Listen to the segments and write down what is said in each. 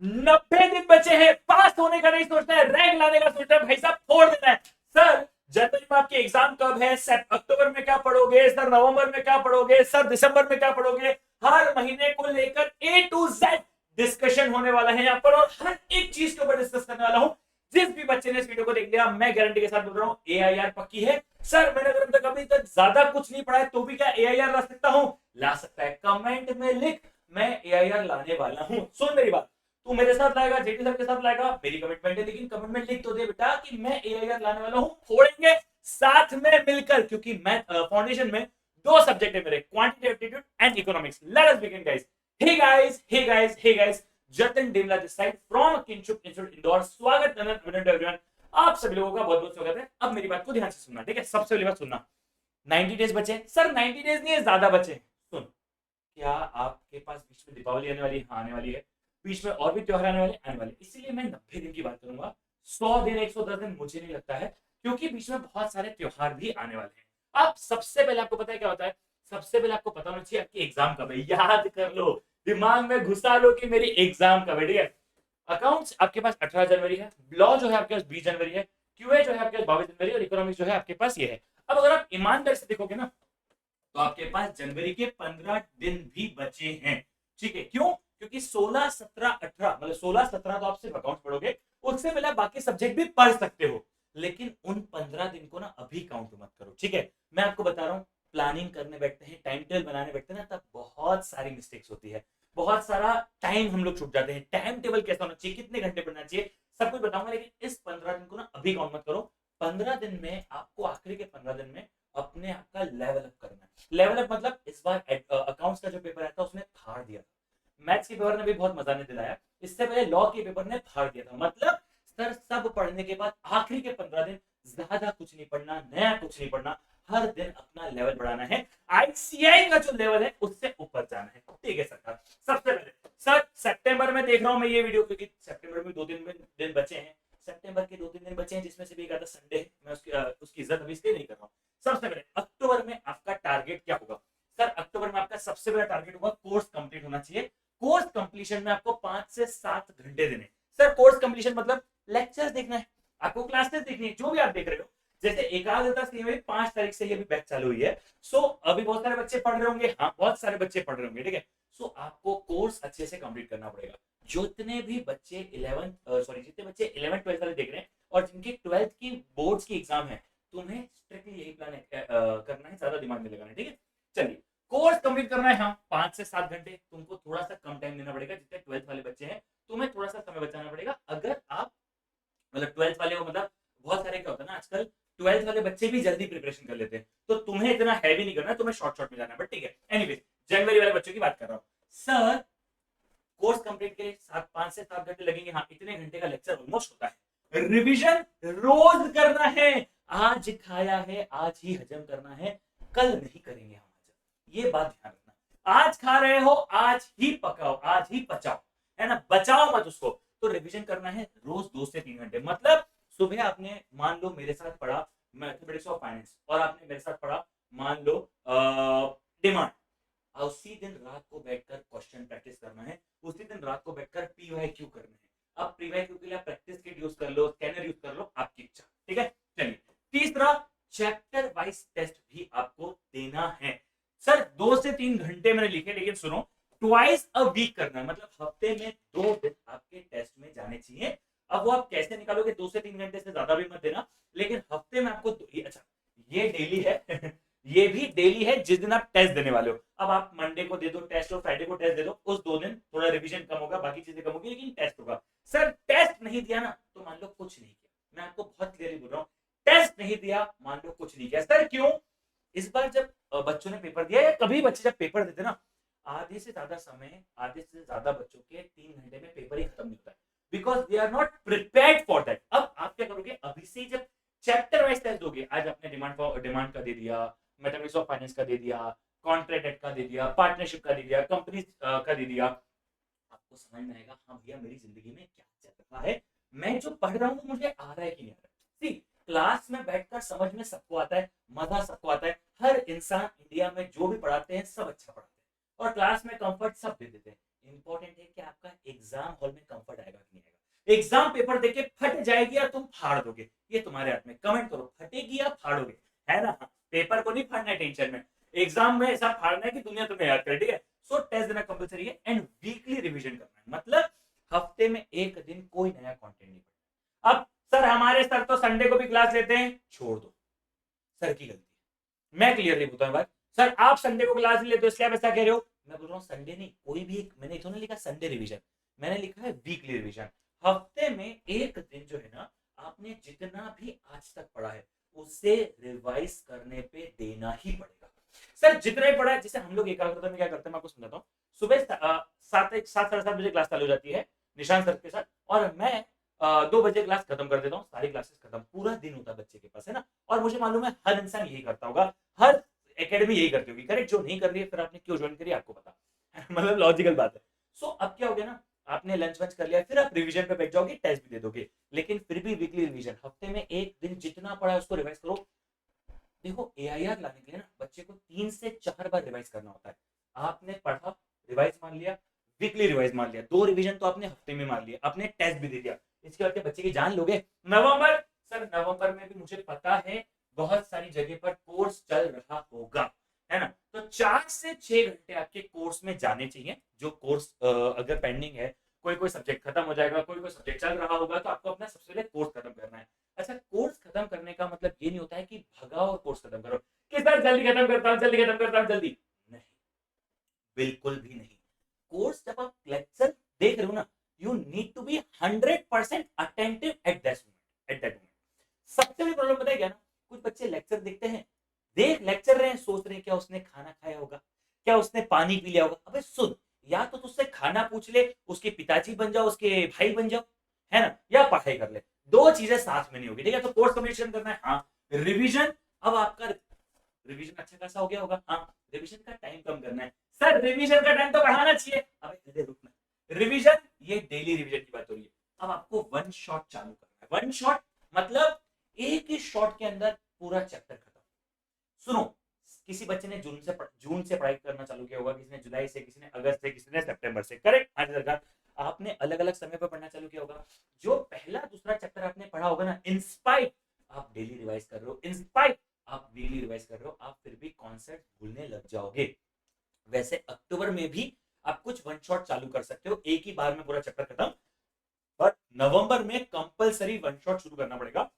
90 दिन बचे हैं, पास होने का नहीं सोचना है, रैंक लाने का सोचना है, भाई साहब फोड़ देना है। सर जनवरी में आपके एग्जाम कब है, अक्टूबर में क्या पढ़ोगे सर, नवंबर में क्या पढ़ोगे सर, दिसंबर में क्या पढ़ोगे, हर महीने को लेकर ए टू जेड डिस्कशन होने वाला है यहाँ पर, और हर एक चीज के ऊपर डिस्कस करने वाला हूं। जिस भी बच्चे ने इस वीडियो को देख लिया, मैं गारंटी के साथ बोल रहा हूँ AIR पक्की है। सर मैंने अगर अभी तक ज्यादा कुछ नहीं पढ़ा है तो भी क्या AIR ला सकता हूँ? ला सकता है। कमेंट में लिख मैं AIR लाने वाला हूँ। सुन मेरी बात, तू मेरे साथ लाएगा, जेटी सर के साथ लाएगा, मेरी कमिटमेंट है, लेकिन कमेंट में लिख तो दे बेटा कि मैं AIR लाने वाला हूँ। फोड़ेंगे साथ में मिलकर, क्योंकि मैथ फाउंडेशन में दो सब्जेक्ट है मेरे, quantitative aptitude and economics. Let us begin guys. Hey guys, hey guys, hey guys, Jatin Dimla this side from Kinshuk institute Indore. स्वागत एवरीवन, आप सभी लोगों का बहुत बहुत स्वागत है। अब मेरी बात को ध्यान से सुनना, ठीक है? सबसे पहली बात सुनना, 90 डेज बचे सर। 90 डेज नहीं है, ज्यादा बचे। सुन, क्या आपके पास बीच में दीपावली आने वाली है? हाँ आने वाली है। बीच में और भी त्योहार आने वाले, इसीलिए मैं 90 दिन की बात करूंगा। 100 दिन, 110 दिन मुझे नहीं लगता है, क्योंकि बीच में बहुत सारे त्योहार भी आने वाले हैं। अब सबसे पहले आपको पता है क्या होता है? सबसे पहले आपको पता होना चाहिए आपकी एग्जाम कब है। याद कर लो, दिमाग में घुसा लो कि मेरी एग्जाम कब है, ठीक है? अकाउंट्स आपके पास 18 जनवरी है, लॉ जो है आपके पास 20 जनवरी है, क्यूए जो है आपके पास 22 जनवरी, और इकोनॉमिक्स जो है आपके पास ये है। अब अगर आप ईमानदारी से देखोगे ना, तो आपके पास जनवरी के 15 दिन भी बचे हैं, ठीक है? क्यों? क्योंकि 16, 17, 18, मतलब 16, 17 तो आप सिर्फ अकाउंट पढ़ोगे, उससे पहले बाकी सब्जेक्ट भी पढ़ सकते हो, लेकिन उन 15 दिन को ना अभी काउंट मत करो, ठीक है? मैं आपको बता रहा हूँ, प्लानिंग करने बैठते हैं, टाइम टेबल बनाने बैठते हैं ना, तब बहुत सारी मिस्टेक्स होती है, बहुत सारा टाइम हम लोग छूट जाते हैं। टाइम टेबल कैसा होना चाहिए, कितने घंटे पढ़ना चाहिए, सब कुछ बताऊंगा, लेकिन इस 15 दिन को ना अभी काउंट मत करो। 15 दिन में आपको, आखिरी के 15 दिन में अपने आप का लेवल अप करना है। लेवल अप मतलब इस बार अकाउंट्स का जो पेपर आया था उसने फाड़ दिया था, मैथ्स के पेपर ने भी बहुत मजा नहीं दिलाया, इससे पहले लॉ के पेपर ने फाड़ दिया था। मतलब सर सब पढ़ने के बाद आखिरी के 15 दिन ज्यादा कुछ नहीं पढ़ना, नया कुछ नहीं पढ़ना, हर दिन अपना लेवल बढ़ाना है, ICI का जो लेवल है उससे ऊपर जाना है, ठीक है सरकार? सबसे पहले सर सितंबर में देख रहा हूं मैं ये वीडियो, क्योंकि सितंबर में 2-3 दिन बचे हैं, सितंबर के 2-3 दिन बचे हैं, जिसमें से भी एक आधा संडे है, मैं उसकी इज्जत अभी इसलिए नहीं कर रहा हूँ। सबसे पहले अक्टूबर में आपका टारगेट क्या होगा? सर अक्टूबर में आपका सबसे बड़ा टारगेट होगा कोर्स कंप्लीट होना चाहिए। कोर्स कंप्लीशन में आपको 5 से 7 घंटे देने। सर कोर्स कंप्लीशन मतलब लेक्चर्स देखना है, आपको क्लासेस देखनी है, जो भी आप देख रहे हो। जैसे एकाग्रता से 5 तारीख से ये भी बैच चालू हुई है, सो अभी बहुत सारे बच्चे पढ़ रहे होंगे, हाँ बहुत सारे बच्चे पढ़ रहे होंगे, ठीक है? सो आपको कोर्स अच्छे से कंप्लीट करना पड़ेगा। जितने भी बच्चे 11th 12th वाले देख रहे हैं, और जिनकी 12th की बोर्ड्स की एग्जाम है, तुम्हें स्ट्रिक्टली यही प्लान करना है, ज्यादा दिमाग में लगाना है, ठीक है? चलिए, कोर्स कंप्लीट करना है, हाँ 5 से 7 घंटे। तुमको थोड़ा सा कम टाइम देना पड़ेगा, जितने 12th वाले बच्चे हैं तुम्हें थोड़ा सा समय बचाना पड़ेगा। अगर आप मतलब 12th वाले हो, मतलब बहुत सारे क्या होता है ना आजकल, 12th वाले बच्चे भी जल्दी प्रिपरेशन कर लेते हैं, तो तुम्हें इतना हैवी नहीं करना, तुम्हें शॉर्ट शॉर्ट में जाना है, बट ठीक है। एनीवेज, जनवरी वाले बच्चों की बात कर रहा हूँ। सर कोर्स कंप्लीट के लिए 5 से 7 घंटे लगेंगे, हाँ इतने घंटे का लेक्चर ऑलमोस्ट होता है। रिवीजन रोज करना है, आज खाया है आज ही हजम करना है, कल नहीं करेंगे हम हजम, ये बात ध्यान रखना। आज खा रहे हो आज ही पकाओ, आज ही पचाओ, है ना? बचाओ मत उसको। तो रिवीजन करना है रोज 2 से 3 घंटे। मतलब सुबह आपने मान लो मेरे साथ पढ़ा मैथमेटिक्स ऑफ फाइनेंस, और आपने मेरे साथ पढ़ा मान लो डिमांड, उसी दिन रात को बैठकर क्वेश्चन प्रैक्टिस करना है, उसी दिन रात को बैठकर पीवाईक्यू करना है। अब पीवाईक्यू के लिए प्रैक्टिस किट यूज कर लो, स्कैनर यूज कर लो, आपकी इच्छा, ठीक है? चलिए, तीसरा, चैप्टर वाइज टेस्ट भी आपको देना है। सर 2 से 3 घंटे मैंने लिखे, लेकिन सुनो, ट्वाइस अ वीक करना है, मतलब हफ्ते में 2 दिन आपके टेस्ट में जाने चाहिए। अब वो आप कैसे निकालोगे? 2 से 3 घंटे से ज्यादा भी मत देना, लेकिन हफ्ते में आपको अच्छा ये डेली है ये भी डेली है जिस दिन आप टेस्ट देने वाले हो। अब आप मंडे को दे दो टेस्ट और फ्राइडे को टेस्ट दे दो, उस 2 दिन थोड़ा रिवीजन कम होगा, बाकी चीजें कम होगी, लेकिन टेस्ट होगा। सर टेस्ट नहीं दिया ना, तो मान लो कुछ नहीं किया। मैं आपको बहुत क्लियरली बोल रहा हूँ, टेस्ट नहीं दिया मान लो कुछ नहीं किया। सर क्यों? इस बार जब बच्चों ने पेपर दिया, या कभी बच्चे जब पेपर देते ना, आधे से ज्यादा समय, आधे से ज्यादा बच्चों के 3 घंटे में पेपर ही खत्म नहीं होता है, because they are not prepared for that. अब आप क्या करोगे? अभी से जब चैप्टर वाइज टेस्ट दोगे, आज आपने डिमांड का दे दिया, मैथमेटिक्स ऑफ फाइनेंस का दे दिया, कॉन्ट्रैक्ट का दे दिया, पार्टनरशिप का दे दिया, कंपनी का दे दिया, आपको समझ में आएगा हाँ भैया मेरी जिंदगी में क्या चल रहा है, मैं जो पढ़ रहा हूँ मुझे आ रहा है कि नहीं आ रहा है। सी, क्लास में बैठकर समझ में सबको आता है, मजा सबको आता है, हर इंसान इंडिया में जो भी पढ़ाते हैं सब अच्छा पढ़ाते हैं, और क्लास में कंफर्ट सब दे देते हैं। इंपॉर्टेंट है कि आपका एग्जाम हॉल में कंफर्ट आएगा कि नहीं आएगा। एग्जाम पेपर देके फट जाएगी या तुम फाड़ दोगे, ये तुम्हारे हाथ में। कमेंट करो, फटेगी या फाड़ोगे, है ना? पेपर को नहीं फाड़ना है टेंशन में, एग्जाम में ऐसा फाड़ना है कि दुनिया तुम्हें याद करे, ठीक है? सो टेस्ट देना कंपलसरी है एंड वीकली रिवीजन करना है, मतलब हफ्ते में एक दिन कोई नया कंटेंट नहीं पढ़ना। अब सर हमारे सर तो संडे को भी क्लास लेते हैं, छोड़ दो, सर की गलती है। मैं क्लियरली बोलता हूँ बात, सर आप संडे को क्लास नहीं लेते हो इसलिए आप ऐसा कह रहे हो। मैं बोल रहा हूँ संडे नहीं, कोई भी एक, मैंने इतना लिखा संडे रिवीजन, मैंने लिखा है वीकली रिवीजन। हफ्ते में एक दिन जो है ना, आपने जितना भी आज तक पढ़ा है उसे रिवाइज करने पे देना ही पड़ेगा। सर जितना ही पढ़ा है, जैसे हम लोग एकाग्रता में क्या करते हैं मैं आपको समझाता हूँ। सुबह 7:30 बजे क्लास चालू हो जाती है निशान सर के साथ, और मैं 2 बजे क्लास खत्म कर देता हूँ, सारी क्लासेस खत्म, पूरा दिन होता है बच्चे के पास, है ना? और मुझे मालूम है हर इंसान यही करता होगा, हर एकेडमी यही करती होगी, करेक्ट? जो नहीं कर रही है फिर आपने क्यों ज्वाइन करी आपको पता मतलब लॉजिकल बात है। सो अब क्या हो गया ना, आपने लंच वंच कर लिया, फिर आप रिवीजन पे बैठ जाओगे, टेस्ट भी दे दोगे, लेकिन फिर भी वीकली रिवीजन, हफ्ते में एक दिन जितना पढ़ा है उसको रिवाइज करो। देखो एआईआर लाने के लिए ना बच्चे को 3 से 4 बार रिवाइज करना होता है। आपने पढ़ा, रिवाइज मान लिया, वीकली रिवाइज मान लिया, 2 रिवीजन तो आपने हफ्ते में मान लिया, आपने टेस्ट भी दे दिया, इसके बाद बच्चे की जान लोगे। नवंबर, सर नवंबर में भी मुझे पता है बहुत सारी जगह पर कोर्स चल रहा होगा, है ना? तो 4 से 6 घंटे आपके कोर्स में जाने चाहिए। जो कोर्स अगर पेंडिंग है, कोई कोई सब्जेक्ट खत्म हो जाएगा, कोई कोई सब्जेक्ट चल रहा होगा, तो आपको अपना सबसे पहले कोर्स खत्म करना है। अच्छा, कोर्स खत्म करने का मतलब ये नहीं होता है कि भगाओ और कोर्स खत्म करो कि सर जल्दी खत्म करता हूं, जल्दी खत्म करता हूं, जल्दी नहीं, बिल्कुल भी नहीं। कोर्स जब आप लेक्चर देख रहे हो ना, you need to be 100% attentive at that moment. सबसे बड़ी प्रॉब्लम बताया क्या ना, कुछ बच्चे लेक्चर देखते हैं, देख लेक्चर रहे हैं, सोच रहे हैं क्या उसने खाना खाया होगा, क्या उसने पानी पी लिया होगा। अबे सुन, या तो तुझसे खाना पूछ ले, उसके पिताजी बन जाओ, उसके भाई बन जाओ, है ना? या पढ़ाई कर ले, दो चीजें साथ में नहीं होगी, ठीक है? तो कोर्स कंप्लीशन करना है, हाँ। रिवीजन, अब आपका रिवीजन अच्छा खासा हो गया होगा, हाँ। रिवीजन का टाइम कम करना है, सर रिवीजन का टाइम तो बढ़ाना चाहिए। अबे रुकना, रिवीजन ये डेली रिवीजन की बात हो रही है। अब आपको वन शॉट चालू करना है। वन शॉट मतलब एक ही शॉट के अंदर पूरा चैप्टर खत्म। सुनो, किसी बच्चे ने जून से पढ़ाई करना चालू किया होगा, किसी ने जुलाई से, किसी ने अगस्त से, किसी ने सितंबर से, करेक्ट? हाँ सरकार, आपने अलग अलग समय पर पढ़ना चालू किया होगा। जो पहला दूसरा चैप्टर आपने पढ़ा होगा ना, इंस्पाइट आप डेली रिवाइज कर रहे हो, इंस्पाइट आप वीकली रिवाइज कर रहे हो, आप फिर भी कॉन्सेप्ट भूलने लग जाओगे। वैसे अक्टूबर में भी आप कुछ वन शॉट चालू कर सकते हो, एक ही बार में पूरा चैप्टर खत्म, बट नवंबर में कंपलसरी वन शॉट शुरू करना पड़ेगा,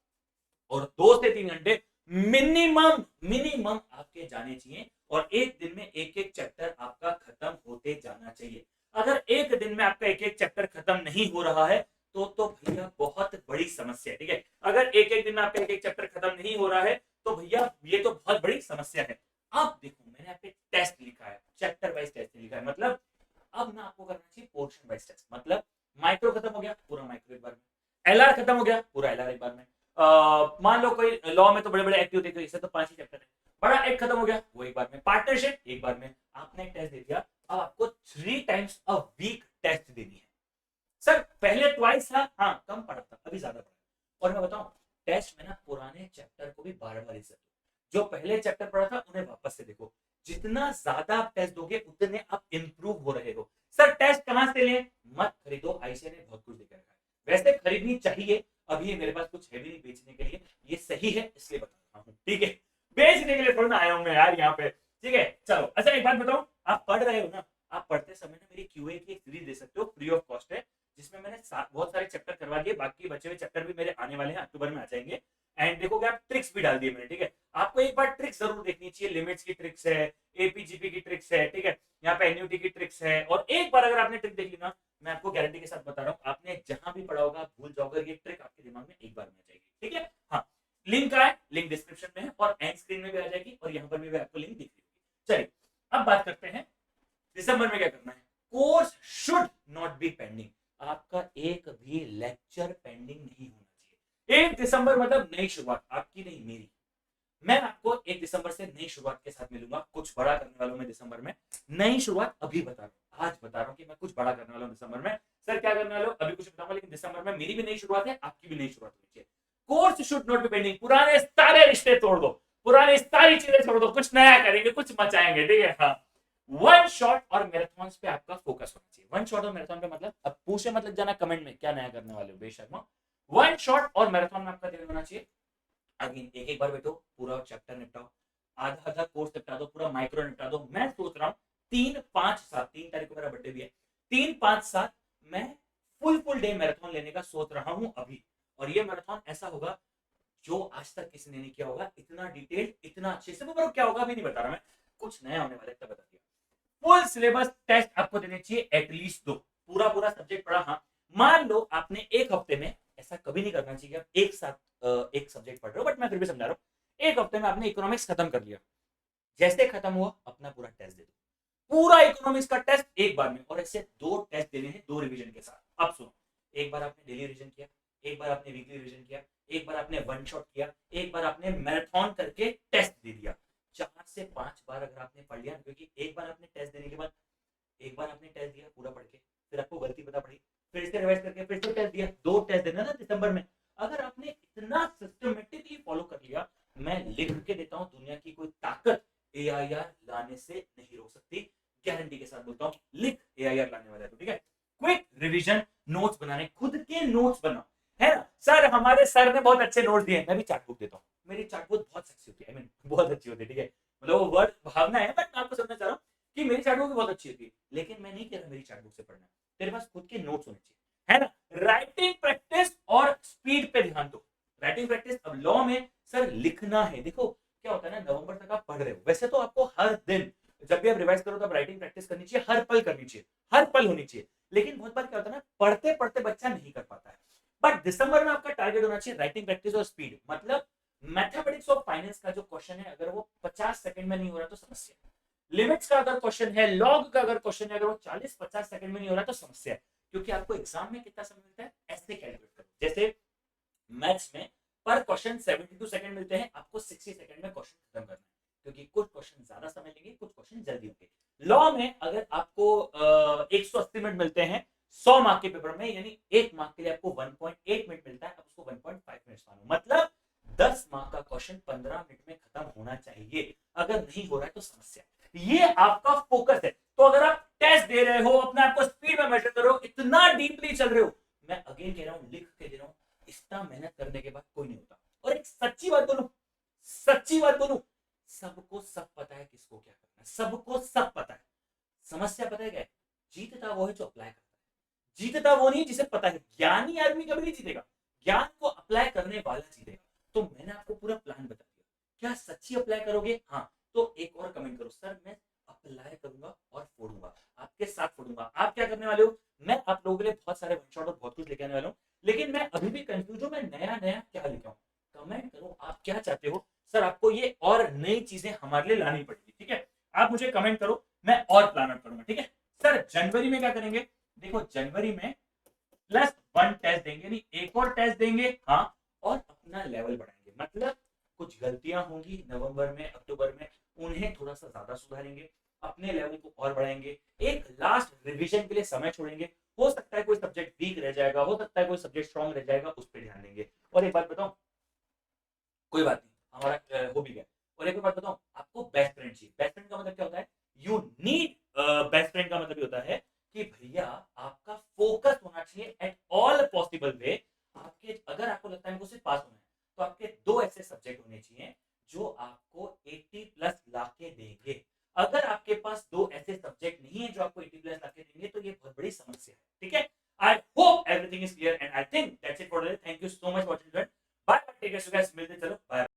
और 2 से 3 घंटे मिनिमम आपके जाने चाहिए, और एक दिन में एक एक चैप्टर आपका खत्म होते जाना चाहिए। अगर एक दिन में आपका एक एक चैप्टर खत्म नहीं हो रहा है तो भैया बहुत बड़ी समस्या है, ठीक है? अगर एक एक दिन में आपका एक एक चैप्टर खत्म नहीं हो रहा है तो भैया ये तो बहुत बड़ी समस्या है। अब देखो, मैंने यहाँ पे टेस्ट लिखा है, चैप्टर वाइज टेस्ट लिखा है, मतलब अब ना आपको करना चाहिए पोर्शन वाइज टेस्ट। मतलब माइक्रो खत्म हो गया, पूरा माइक्रो एक बार में, एलआर खत्म हो गया, पूरा एलआर एक बार में। मान लो कोई लॉ में तो बड़े बड़े एक्ट होते हैं, इसे तो 5 ही चैप्टर है, बड़ा एक्ट खत्म हो गया वो एक बार में, पार्टनरशिप एक बार में। आपने एक टेस्ट दे दिया, अब आपको 3 टाइम्स अ वीक टेस्ट देनी है। सर पहले ट्वाइस था, हाँ कम पढ़ा था, अभी ज्यादा पढ़ा। और मैं बताऊं, टेस्ट में ना पुराने चैप्टर को भी बार बार रिसेट, जो पहले चैप्टर पढ़ा था उन्हें वापस से देखो। जितना ज्यादा आप टेस्ट दोगे उतने आप इंप्रूव हो रहे हो। सर टेस्ट कहां से लें? मत खरीदो, आईसीए ने बहुत कुछ देकर रखा है, वैसे खरीदनी चाहिए, अभी मेरे पास कुछ है भी नहीं बेचने के लिए, ये सही है इसलिए बता रहा हूँ, ठीक है? बेचने के लिए थोड़ा आया हूँ मैं यार यहाँ पे, ठीक है? चलो अच्छा एक बात बताऊं, आप पढ़ रहे हो ना, आप पढ़ते समय ना मेरी क्यूए की एक सीरीज दे सकते हो, फ्री ऑफ कॉस्ट है, जिसमें मैंने बहुत सारे चैप्टर करवा दिए, बाकी बचे हुए चैप्टर भी मेरे आने वाले हैं, अक्टूबर में आ जाएंगे। एंड देखोगे आप ट्रिक्स भी डाल दिए मैंने, ठीक है? आपको एक बार ट्रिक्स जरूर देखनी चाहिए, लिमिट्स की ट्रिक्स है, एपीजीपी की ट्रिक्स है, ठीक है? यहाँ पे एनयूटी की ट्रिक्स है, और एक बार अगर आपने ट्रिक देख ली ना, मैं आपको गारंटी के साथ बता रहा हूँ, आपने जहां भी पढ़ा होगा भूल जाओगे, ये ट्रिक आपके दिमाग में एक बार में आ जाएगी, ठीक है? हाँ, लिंक है, लिंक डिस्क्रिप्शन में है और एंड स्क्रीन में भी आ जाएगी, और यहाँ पर भी आपको लिंक दिख रही होगी। चलिए अब बात करते हैं दिसंबर में क्या करना है। Course should not be pending, आपका एक भी लेक्चर पेंडिंग नहीं होना चाहिए। 1 दिसंबर मतलब नई शुरुआत, आपकी नहीं मेरी। मैं आपको 1 दिसंबर से नई शुरुआत के साथ मिलूंगा, कुछ बड़ा करने वाला हूं मैं दिसंबर में। नई शुरुआत अभी बता रहा हूं, आज बता रहा हूं कि मैं कुछ बड़ा करने वाला हूं दिसंबर में। सर क्या करने वाला हूं अभी कुछ बताऊंगा, लेकिन दिसंबर में मेरी भी नई शुरुआत है, आपकी भी नई शुरुआत होनी चाहिए। Course should not be pending, पुराने सारे रिश्ते तोड़ दो, पुरानी सारी चीजें छोड़ दो, कुछ नया करेंगे, कुछ मचाएंगे, ठीक है? हाँ, वन शॉट और मैराथन पे आपका फोकस होना चाहिए। वन शॉट और मैराथन पे मतलब अब पूछे मत लग जाना कमेंट में क्या नया करने वाले हो बेशर्मा। वन शॉट और मैराथन में आपका ध्यान होना चाहिए। अगेन एक एक बार बैठो, पूरा चैप्टर निपटाओ, आधा आधा कोर्स निपटा दो, पूरा माइक्रो निपटा दो। मैं सोच रहा हूँ 3-5-7, 3 तारीख को मेरा बर्थडे भी है, 3-5-7 मैं फुल डे मैराथन लेने का सोच रहा हूँ अभी। और ये मैराथन ऐसा होगा जो आज तक किसी ने नहीं किया होगा, इतना डिटेल, इतना अच्छे से। वो क्या होगा अभी नहीं बता रहा मैं, कुछ नया होने वाला है तब बता दिया। फुल सिलेबस टेस्ट आपको देने चाहिए एटलीस्ट 2, पूरा पूरा सब्जेक्ट पढ़ा। हाँ मान लो आपने एक हफ्ते में, ऐसा कभी नहीं करना चाहिए आप एक साथ एक सब्जेक्ट पढ़ रहे हो, बट मैं फिर भी समझा रहा हूँ, एक हफ्ते में आपने इकोनॉमिक्स खत्म कर लिया, जैसे खत्म हुआ अपना पूरा टेस्ट दे दो, पूरा इकोनॉमिक्स का टेस्ट एक बार में। और ऐसे 2 टेस्ट देने हैं 2 रिवीजन के साथ। अब सुनो, एक बार आपने डेली रिवीजन किया, एक बार आपने वीकली रिवीजन किया, एक बार आपने वन शॉट किया, एक बार आपने मैराथन करके टेस्ट दे दिया। 4 से 5 बार अगर आपने पढ़ लिया, क्योंकि एक बार आपने टेस्ट देने के बाद, एक बार आपने टेस्ट दिया पूरा पढ़ के, फिर आपको गलती पता पड़ी, फिर से रिवाइज करके फिर से टेस्ट दिया, 2 टेस्ट देना ना दिसंबर में। अगर आपने इतना सिस्टमेटिकली फॉलो कर लिया, मैं लिख के देता हूं दुनिया की कोई ताकत AIR लाने से नहीं रोक सकती, गारंटी के साथ बोलता हूं, लिख AIR लाने वाला है तो ठीक है। क्विक रिवीजन नोट्स बनाने, खुद के नोट्स बनाओ, है ना। सर हमारे सर ने बहुत अच्छे नोट्स दिए, मैं भी चार्ट बुक देता हूँ, मेरी चार्ट बुक बहुत सेक्सी होती है, आई मीन बहुत अच्छी होती है, ठीक है। मतलब वो वर्ड भावना है, बट मैं आपको समझना चाह रहा हूँ कि मेरी चार्ट बुक भी बहुत अच्छी होती है, लेकिन मैं नहीं कह रहा मेरी चार्ट बुक से पढ़ना, तेरे पास खुद के नोट्स होने चाहिए, है ना। राइटिंग प्रैक्टिस और स्पीड पे ध्यान दो। राइटिंग प्रैक्टिस, अब लॉ में सर लिखना है, देखो क्या होता है ना, नवंबर तक आप पढ़ रहे हो, वैसे तो आपको हर दिन जब भी आप रिवाइज करो तब राइटिंग प्रैक्टिस करनी चाहिए, हर पल करनी चाहिए, हर पल होनी चाहिए। लेकिन बहुत बार क्या होता है ना, पढ़ते पढ़ते बच्चा नहीं कर पाता है। बट दिसंबर में आपका टारगेट होना चाहिए राइटिंग प्रैक्टिस और स्पीड। मतलब मैथमेटिक्स ऑफ फाइनेंस का जो क्वेश्चन है, अगर वो 50 सेकंड में नहीं हो रहा तो समस्या है। लिमिट्स का अगर क्वेश्चन है, लॉग का अगर क्वेश्चन है, अगर वो 40-50 सेकंड में नहीं हो रहा तो समस्या है। क्योंकि आपको एग्जाम में कितना समय मिलता है, ऐसे कैलकुलेट करो। जैसे मैथ्स में पर क्वेश्चन 72 सेकंड मिलते हैं, आपको 60 सेकंड में क्वेश्चन खत्म करना है, क्योंकि कुछ क्वेश्चन ज्यादा समय लेंगे, कुछ क्वेश्चन जल्दी होंगे। लॉ में अगर आपको 180 मिनट मिलते हैं 100 मार्क के पेपर में, यानी 1 मार्क के लिए आपको 1.8 मिनट मिलता है, अब उसको 1.5 मिनट मानो, मतलब 10 मार्क का क्वेश्चन 15 मिनट में खत्म होना चाहिए। अगर नहीं हो रहा है तो समस्या, ये आपका फोकस है। तो अगर आप टेस्ट दे रहे हो, अपने आप को स्पीड में मेजर कर रहे हो, इतना डीपली चल रहे हो, मैं अगेन कह रहा हूं, लिख के दे रहा हूं, इतना मेहनत करने के बाद कोई नहीं होता। और एक सच्ची बात बोलूं, सच्ची बात बोलूं, सबको सब पता है किसको क्या करना है, सबको सब पता है। समस्या पता है क्या है, जीतता वो है जो अप्लाई करता है, जीतता वो नहीं जिसे पता है। ज्ञानी आदमी कभी नहीं जीतेगा, ज्ञान को अप्लाई करने वाला जीतेगा। तो मैंने आपको पूरा प्लान बता दिया, क्या सच्ची अप्लाई करोगे? हाँ तो एक और कमेंट करो, सर मैं अप्लाई करूंगा और फोड़ूंगा, आपके साथ फोड़ूंगा। आप क्या करने वाले हो, मैं आप लोगों के लिए बहुत सारे वन शॉट और बहुत कुछ लेके आने वाला हूँ, लेकिन मैं अभी भी कंफ्यूज हूँ, मैं नया नया क्या लेके आऊँ। कमेंट करो आप क्या चाहते हो, सर आपको ये और नई चीजें हमारे लिए लानी पड़ेगी, ठीक है। आप मुझे कमेंट करो, मैं और प्लान आउट करूंगा, ठीक है। सर जनवरी में क्या करेंगे, देखो जनवरी में +1 टेस्ट देंगे, नहीं एक और टेस्ट देंगे, हाँ, और अपना लेवल बढ़ाएंगे। मतलब कुछ गलतियां होंगी नवंबर में, अक्टूबर में, उन्हें थोड़ा सा ज्यादा सुधारेंगे, अपने लेवल को और बढ़ाएंगे, एक लास्ट रिवीजन के लिए समय छोड़ेंगे। हो सकता है कोई सब्जेक्ट वीक रह जाएगा, हो सकता है कोई सब्जेक्ट स्ट्रॉन्ग रह जाएगा, उस पर ध्यान देंगे। और एक बात बताऊं, कोई बात नहीं, हमारा हो भी गया। और एक बात बताऊं आपको, बेस्ट फ्रेंड चाहिए। बेस्ट फ्रेंड का मतलब क्या होता है, यू नीड बेस्ट फ्रेंड का मतलब होता है कि भैया आपका फोकस होना चाहिए एट ऑल पॉसिबल वे। आपके अगर आपको लगता है सिर्फ पास होना है, तो आपके 2 ऐसे सब्जेक्ट होने चाहिए जो आपको 80+ ला के देंगे। अगर आपके पास 2 ऐसे सब्जेक्ट नहीं है जो आपको 80+ ला के देंगे, तो ये बहुत बड़ी समस्या है, ठीक है। I hope everything is clear and I think that's it for today. Thank you so much for watching. Bye bye, take care, मिलते चलो, बाय।